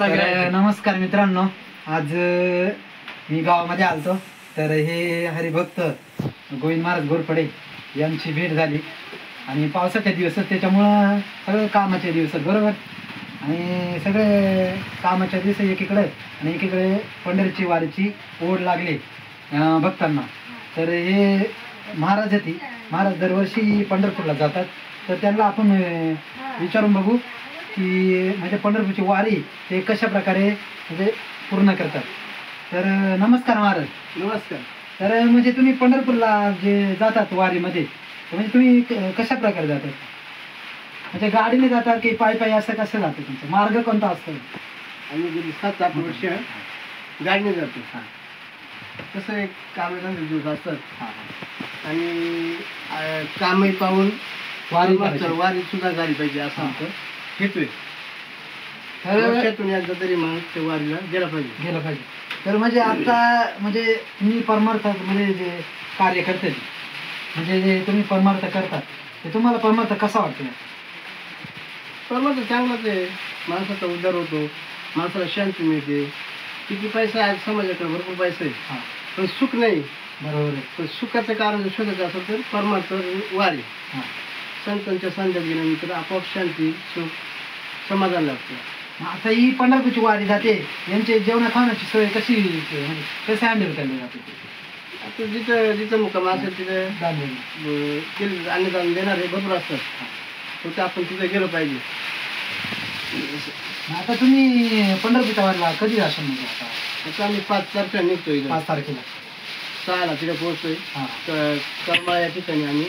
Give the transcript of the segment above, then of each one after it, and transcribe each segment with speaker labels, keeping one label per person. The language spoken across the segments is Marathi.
Speaker 1: नमस्कार मित्रांनो, आज मी गावामध्ये आलतो. तर हे हरिभक्त गोविंद महाराज घोरपडे यांची भेट झाली आणि पावसाच्या दिवस त्याच्यामुळं सगळे कामाचे दिवस बरोबर. आणि सगळे कामाच्या दिवस एकीकडे आणि एकीकडे पंढरीची वारीची ओढ लागली भक्तांना. तर हे महाराज होती, महाराज दरवर्षी पंढरपूरला जातात. तर त्यांना आपण विचारून बघू की म्हणजे पंढरपूरची वारी ते कशा प्रकारे म्हणजे पूर्ण करतात. तर नमस्कार महाराज.
Speaker 2: नमस्कार.
Speaker 1: तर म्हणजे तुम्ही पंढरपूरला जे जातात वारीमध्ये, म्हणजे तुम्ही कशा प्रकारे जातात? म्हणजे गाडीने जातात की पायी पायी, असं कसं जातं? तुमचा मार्ग कोणता असतो?
Speaker 2: आम्ही गेली 7-8 वर्ष गाडीने जातो. कसं एक कामाचे दिवस असतात आणि कामही पाहून वारी सुद्धा झाली पाहिजे असं आमचं घेतोय. वर्षातून एकदा तरी माणूस ते वारीला गेला पाहिजे.
Speaker 1: तर म्हणजे आता म्हणजे तुम्ही परमार्थ म्हणजे जे कार्य करते, म्हणजे जे तुम्ही परमार्थ करतात ते तुम्हाला परमार्थ कसा वाटतो?
Speaker 2: परमार्थ चांगलाच आहे. माणसाचा उद्धार होतो, माणसाला शांती मिळते. किती पैसा आहे समाजाकडे, भरपूर पैसा आहे, पण सुख नाही.
Speaker 1: बरोबर आहे.
Speaker 2: पण सुखाचं कारण जर शोधायचं असेल तर परमार्थ वारी. संतांच्या सांध्यात गेल्यानंतर आपोआप शांती, सुख, समाधान लागतं.
Speaker 1: आता ही पंढरपूरची वारी जाते, यांचे जेवणा खाण्याची सोय कशी म्हणजे कसं हँडल केली जाते?
Speaker 2: आता जिथं जिथं मुक्काम असेल तिथं अन्नदान देणारे भरपूर असतात. फक्त आपण तिथं गेलो पाहिजे.
Speaker 1: आता तुम्ही पंढरपूरच्या वारीला कधी जाशाल? म्हणजे
Speaker 2: आता आम्ही 5 तारखेला निघतोय.
Speaker 1: 5 तारखेला
Speaker 2: 6ला तिथे पोहोचतोय. करमाळा या ठिकाणी आम्ही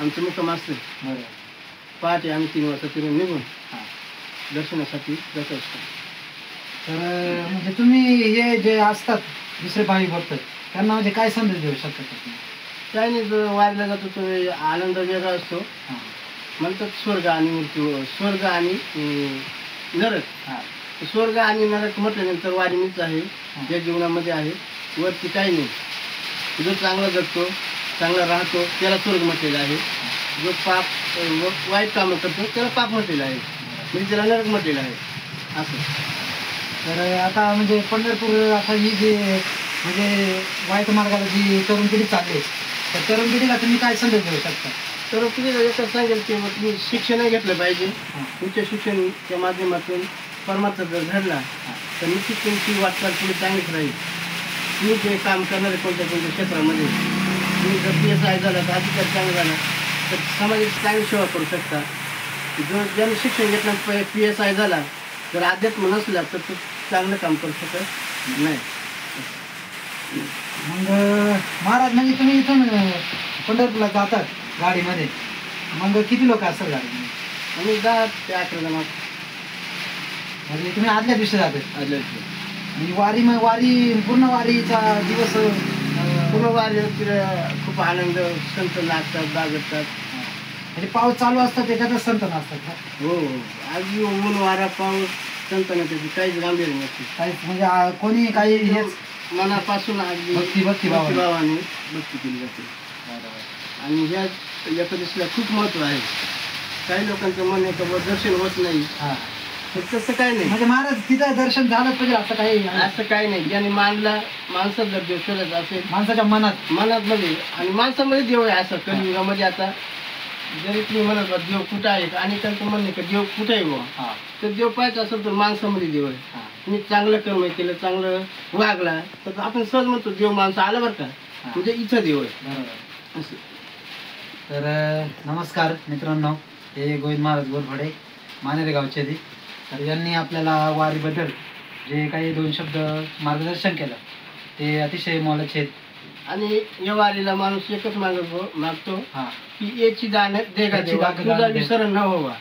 Speaker 2: आमचं मुक्काम असतं.
Speaker 1: बरोबर.
Speaker 2: पहाटे आम्ही 3 वाजता तिथून निघून दर्शनासाठी जात असतो.
Speaker 1: तर म्हणजे तुम्ही हे जे असतात दुसरे भाविक भक्त, त्यांना म्हणजे काय संदेश देऊ शकता?
Speaker 2: काही नाही, जो वारीला जातो तो आनंद वेगळा असतो. म्हणतात स्वर्ग आणि मृत्यू, स्वर्ग आणि नरक. स्वर्ग आणि नरक म्हटल्यानंतर वारी मीच आहे, या जीवनामध्ये आहे. वरती काही नाही. जो चांगला जगतो, चांगला राहतो, त्याला स्वर्ग म्हटलेलं आहे. जो पाप वाईट कामं करतो त्याला पाप म्हटलेलं आहे, म्हणजे त्याला नरक म्हटलेलं आहे असं.
Speaker 1: तर आता म्हणजे पंढरपूर आता ही जे म्हणजे वाईट मार्गाला जी तरुण पिढी चालली, तर तरुण पिढीला तुम्ही काय संदेश देऊ शकता?
Speaker 2: तर पिढीला एकच सांगेल की तुम्ही शिक्षणही घेतलं पाहिजे. तुमच्या शिक्षणाच्या माध्यमातून परमार्थ जर घडला तर निश्चित तुमची वाटचाल पुढे चांगलीच राहील. तुम्ही जे काम करणारे कोणत्या क्षेत्रामध्ये, तुम्ही जर PSI झाला तर अधिकारी चांगला झाला तर समाजाची चांगली सेवा करू शकता. जो ज्याने शिक्षण घेतलं PSI झाला, जर अध्यात्म नसला तर तो चांगलं काम करू शकत नाही.
Speaker 1: मग महाराज म्हणजे तुम्ही इथून पंढरपूरला जातात गाडीमध्ये, मग किती लोक असतात गाडीमध्ये?
Speaker 2: आम्ही 10 ते 11 जण.
Speaker 1: म्हणजे तुम्ही आदल्या दिवशी जातात?
Speaker 2: आदल्या दिवशी.
Speaker 1: आणि वारी पूर्ण वारीचा दिवस
Speaker 2: पूर्ण वारी खूप आनंद, संत नाचतात, बागडतात.
Speaker 1: म्हणजे पाऊस चालू असतात त्याच्यातच संत नाचतात का?
Speaker 2: हो, अगदी ऊन वारा पाऊस संतांना त्याची काहीच गांभीर्य नसते.
Speaker 1: काहीच म्हणजे कोणी काही हेच
Speaker 2: मनापासून अगदी भक्तिभावाने भक्ती केली जाते. आणि ह्या एकादशीला खूप महत्व आहे. काही लोकांचं मन आहे का दर्शन होत नाही, तसं काही नाही.
Speaker 1: म्हणजे महाराज तिथं दर्शन झालं पाहिजे असं काही
Speaker 2: नाही. ज्याने माणसात जर देव शोधायचा असेल,
Speaker 1: माणसाच्या मनात
Speaker 2: मध्ये आणि माणसामध्ये देव आहे. असं कलियुगामध्ये आता जरी तुम्ही म्हणत देव कुठं आहे, आणि त्यांचं म्हणणं का देव कुठं आहे बुवा, तर देव पाहायचं असेल तर माणसामध्ये देव आहे. तुम्ही चांगलं कर्म केलं, चांगलं वागला तर आपण सहज म्हणतो देव माणसं आलं बरं का, म्हणजे इथं देव आहे. बरोबर असं.
Speaker 1: तर नमस्कार मित्रांनो, हे गोविंद महाराज घोरपडे मानेरे गावचे. तर यांनी आपल्याला वारीबद्दल जे काही 2 शब्द मार्गदर्शन केलं ते अतिशय मोलाचे आहेत.
Speaker 2: आणि या वारीला माणूस एकच मागतो की याची दान देगा तुझा विसर न व्हावा,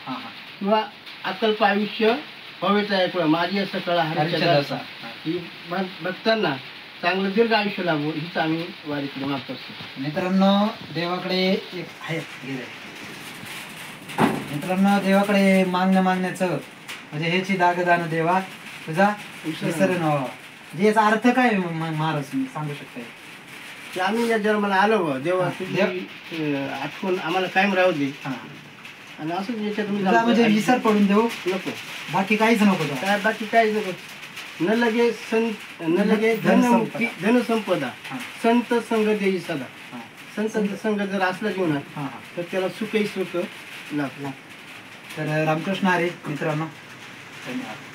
Speaker 2: किंवा अकल्प आयुष्य हवेच आहे माझी असं कळा हरिचा. ही भक्तांना चांगलं दीर्घ आयुष्य लाभो हीच आम्ही वारीकडे मागत असतो.
Speaker 1: मित्रांनो, देवाकडे एक आहे, मित्रांनो देवाकडे मागण्याचं म्हणजे ह्याची दान देवा तुझा विसर न व्हावा. म्हणजे याचा अर्थ काय महाराज सांगू शकता?
Speaker 2: की आम्ही या जन्माला आलो देवा तुझी आठवण आम्हाला कायम राहू दे. आणि असंच याच्यातून
Speaker 1: तुला म्हणजे विसर पडून देऊ
Speaker 2: नको,
Speaker 1: बाकी काहीच नको तुला.
Speaker 2: काय बाकी काहीच नको. न लगे
Speaker 1: धनसंपदा.
Speaker 2: धनसंपदा
Speaker 1: हा.
Speaker 2: संत संग देई सदा.
Speaker 1: हा.
Speaker 2: संत संग जर असला जीवनात
Speaker 1: हा, हा.
Speaker 2: तर त्याला सुखही सुख लाभलं.
Speaker 1: तर रामकृष्ण हरी मित्रांनो, धन्यवाद.